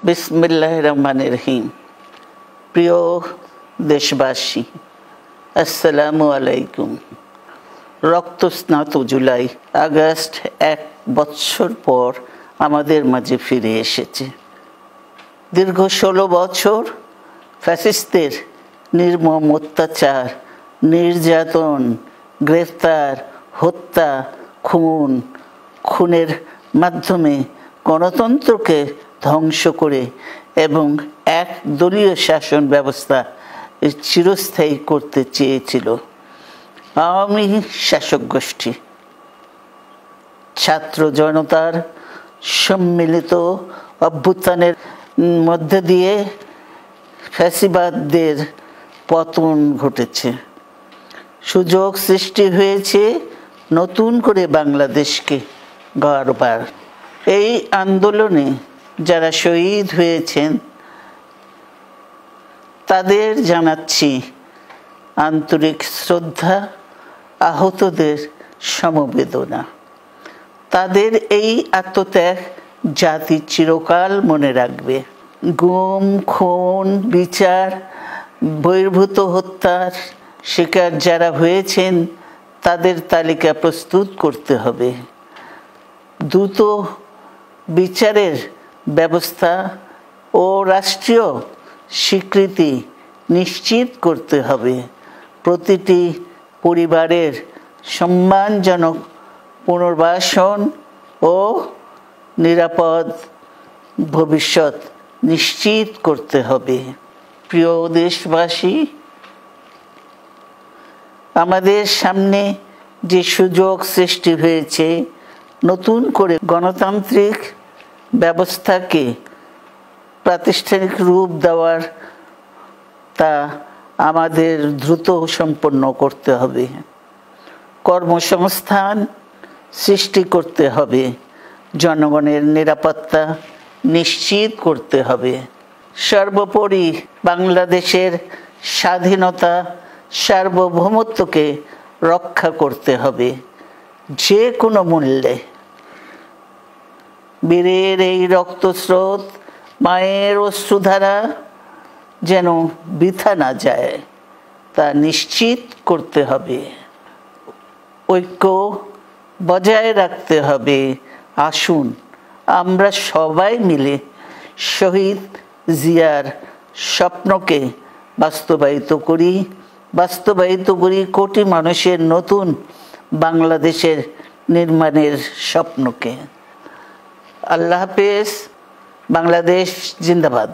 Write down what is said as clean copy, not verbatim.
বিসমিল্লাহির রহমানির রহিম। প্রিয় দেশবাসী, আসসালামু আলাইকুম। রক্তস্নাত জুলাই আগস্ট 1 বছর পর আমাদের মাঝে ফিরে এসেছে। দীর্ঘ 16 বছর ফ্যাসিস্টদের নির্মম অত্যাচার, নির্যাতন, গ্রেফতার, হত্যা, খুনের মাধ্যমে গণতন্ত্রকে ধ্বংস করে এবং একদলীয় শাসন ব্যবস্থা চিরস্থায়ী করতে চেয়েছিল আওয়ামী শাসক গোষ্ঠী। ছাত্র জনতার সম্মিলিত অভ্যুত্থানের মধ্যে দিয়ে ফ্যাসিবাদদের পতন ঘটেছে। সুযোগ সৃষ্টি হয়েছে নতুন করে বাংলাদেশকে গড়বার। এই আন্দোলনে যারা শহীদ হয়েছেন তাদের জানাচ্ছি আন্তরিক শ্রদ্ধা, আহতদের সমবেদনা। তাদের এই আত্মত্যাগ জাতি চিরকাল মনে রাখবে। গুম, খুন, বিচার, বহির্ভূত হত্যার শিকার যারা হয়েছেন তাদের তালিকা প্রস্তুত করতে হবে। দ্রুত বিচারের ব্যবস্থা ও রাষ্ট্রীয় স্বীকৃতি নিশ্চিত করতে হবে। প্রতিটি পরিবারের সম্মানজনক পুনর্বাসন ও নিরাপদ ভবিষ্যৎ নিশ্চিত করতে হবে। প্রিয় দেশবাসী, আমাদের সামনে যে সুযোগ সৃষ্টি হয়েছে নতুন করে গণতান্ত্রিক ব্যবস্থাকে প্রাতিষ্ঠানিক রূপ দেওয়ার, তা আমাদের দ্রুত সম্পন্ন করতে হবে। কর্মসংস্থান সৃষ্টি করতে হবে, জনগণের নিরাপত্তা নিশ্চিত করতে হবে। সর্বোপরি বাংলাদেশের স্বাধীনতা, সার্বভৌমত্বকে রক্ষা করতে হবে যে কোনো মূল্যে। বীরের এই রক্তস্রোত, মায়ের অশ্রুধারা যেন বৃথা না যায় তা নিশ্চিত করতে হবে। ঐক্য বজায় রাখতে হবে। আসুন আমরা সবাই মিলে শহীদ জিয়ার স্বপ্নকে বাস্তবায়িত করি কোটি মানুষের নতুন বাংলাদেশের নির্মাণের স্বপ্নকে। আল্লাহ হাফেজ। বাংলাদেশ জিন্দাবাদ।